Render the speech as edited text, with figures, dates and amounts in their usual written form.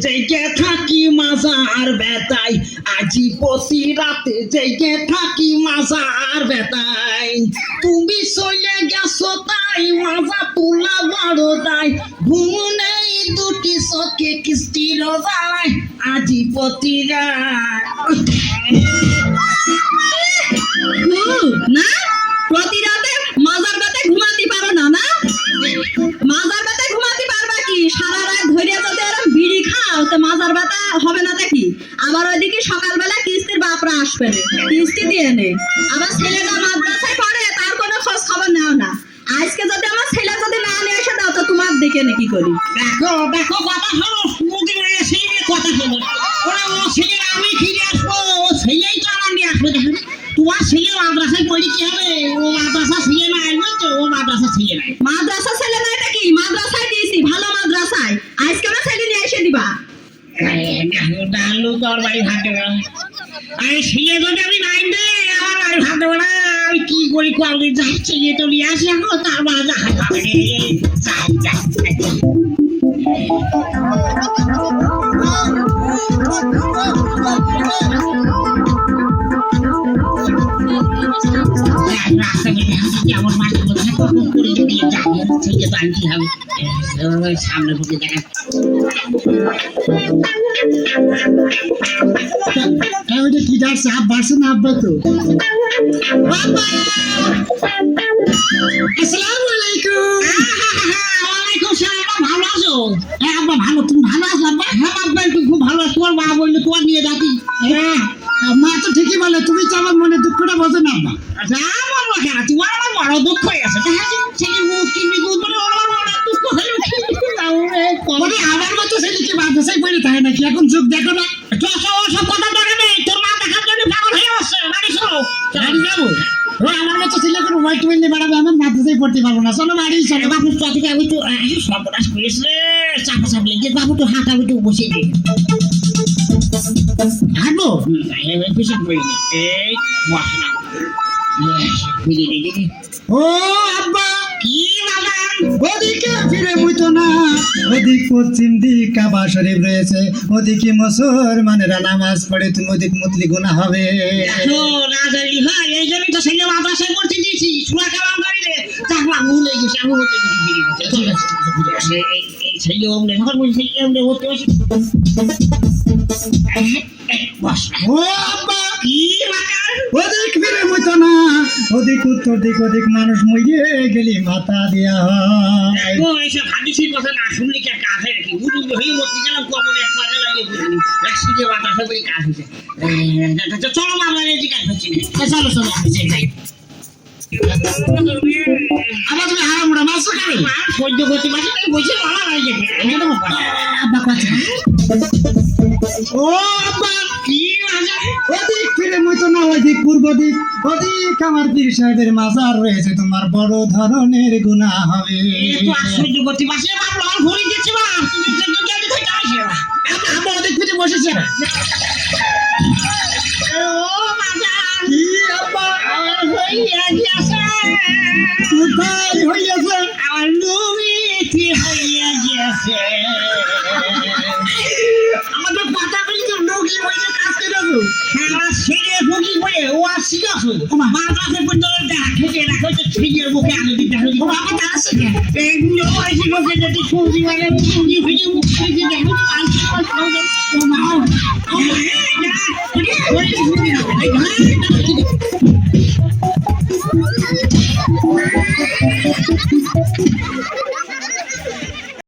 জেগে থাকি মাজার বেতাই আজি প্রতি রাতে জেগে থাকি মাজার বেতাই তুমি চলে গেছো তাই মাজা তোলা বড় দাই ঘুম নেই দুটি চোখে কিস্তির জ্বালাই আজি প্রতি রাত না প্রতি রাতে মাজার বেতে ঘুমাতে পারো না না মাজার বেতে ঘুমাতে পারবা কি সারা রাত ধরে যদি এরকম বিড়ি খাও তো মাজার বেতা হবে না দেখি আবার ওইদিকে সকালবেলা কিস্তির বাপরা আসবে না কিস্তি দিয়ে নে আবার ছেলেটা মাদ্রাসায় পড়ে তার কোনো খোঁজ খবর নাও না আজকে যদি আমার ছেলে যদি না নিয়ে এসে দাও তো তোমার দিকে নাকি করি দেখো দেখো কথা শোনো মুদি মেয়ে সেই নিয়ে কথা শোনো ওরা ও ছেলে আমি ফিরে আসবো ও ছেলেই তো আমার নিয়ে আসবে দেখো তোমার ছেলে মাদ্রাসায় পড়ি কি হবে ও মাদ্রাসা ছেলে না আসবে তো ও মাদ্রাসা ছেলে নাই মাদ্রাসা ছেলে না এটা কি মাদ্রাসায় দিয়েছি ভালো মাদ্রাসায় আজকে আমার ছেলে নিয়ে এসে দিবা ডালু তোর বাড়ি ভাত দেবে আমি ছেলে যদি আমি নাই দে আমার বাড়ি ভাত দেবো না আমি কি করি কবে যাই ছেলে তো নিয়ে আসি এখন তার বাজা হাত হবে রাস্তা কেমন মাঠে কোথায় কখন করে যদি যাবো ছেলে তো আনতে হবে সামনে ঢুকে দেখা ওইটা কি ডাকছে আপ বাড়ছে না আব্বা তো আসসালামু আলাইকুম ওয়ালাইকুম সালাম ভালো আছো হ্যাঁ আব্বা ভালো তুমি ভালো আছো আব্বা হ্যাঁ আব্বা একটু খুব ভালো আছো তোমার মা বললে তোমার নিয়ে ডাকি হ্যাঁ মা তো ঠিকই বলে তুমি তো আমার মনে দুঃখটা বোঝো না আব্বা আমার মা কেন তোমার আমার বড় দুঃখ হয়ে আছে ছেলে মুখ কিনবি দুধ বলে আমার বড় দুঃখ হলো আমার মতো ছেলে কি মাদ্রাসায় পড়ে থাকে নাকি এখন যুগ দেখো না সব কথা দেখা নেই তোর মা দেখার জন্য পাগল হয়ে আসছে বাড়ি চলো বাড়ি যাবো আমার মতো ছেলে কোনো হোয়াইট মিল নিয়ে বেড়াবে আমার মাদ্রাসায় পড়তে পারবো না চলো বাড়ি চলো বাবু চাকরি আমি তো সর্বনাশ করেছে চাপা চাপ লেগে বাবু তো হাঁটা তো বসে দিয়ে হাঁটবো পিছন করি এই বসনা ও আব্বা কি বাগান ওদিকে ফিরে বুঝতো না ওদিক পশ্চিম দিক কাবা শরীফ রয়েছে ওদিকে মুসলমানেরা নামাজ পড়ে তুমি ওদিক মুতলি গুনাহ হবে না জানি হ্যাঁ এই জন্যই তো ছেলে মাদ্রাসায় পড়তে দিয়েছি সুরা কালাম করিলে তারপর ভুলে গেছি আমি হতে ঠিক আছে ছেলে অমনে যখন বলছি এমনি হতে বসে বস ও আব্বা কি বাগান ওদিক ফিরে বুঝতো না ওদিক উত্তর দিক ওদিক মানুষ মরিয়ে গেলি মাথা দেয়া হয় ও এইসব হাদিসের কথা না শুনলে কি কাজ হয় নাকি উদুম হয়ে মরতে গেলাম কমন এক পাজে লাগে বুঝলি রাশিদে বাতাসে বলে কাজ হয়েছে চলো আমরা এই কাজ হচ্ছে চলো চলো যাই আবার তুমি হারামুড়া মারছো কেন সহ্য করতে পারছি না বসে ভালো হয়ে যাবে আব্বা কথা ও আব্বা কি বাজার ওদিক ফিরে মুইতো না ওদিক পূর্ব দিক ওদিক আমার পীর সাহেবের মাজার রয়েছে তোমার বড় ধরনের গুনাহ হবে তো আর সহ্য করতে পারছি না বাপ আমার ভরি দিচ্ছি বা তুমি সহ্য করতে থেকে আসি আব্বা ওদিক ফিরে বসেছে ও বাজার কি আব্বা আমার হইয়া গেছে কোথায় হইয়াছে আমার নবীতি হইয়া গেছে আমাদের কথা বলি তো নগি হইয়া কাজ করে দেবো আমার ছেলে ভুগি বলে ও আর শিখাছো মাদ্রাসে পর্যন্ত খেতে রাখো যে ছেলের মুখে আলো দিতে হবে ও বাবা তার আছে এইগুলো পয়সা লোকে যদি সবজি মানে সবজি হয়ে মুখ করে দিয়ে দেখো ও মা ও মা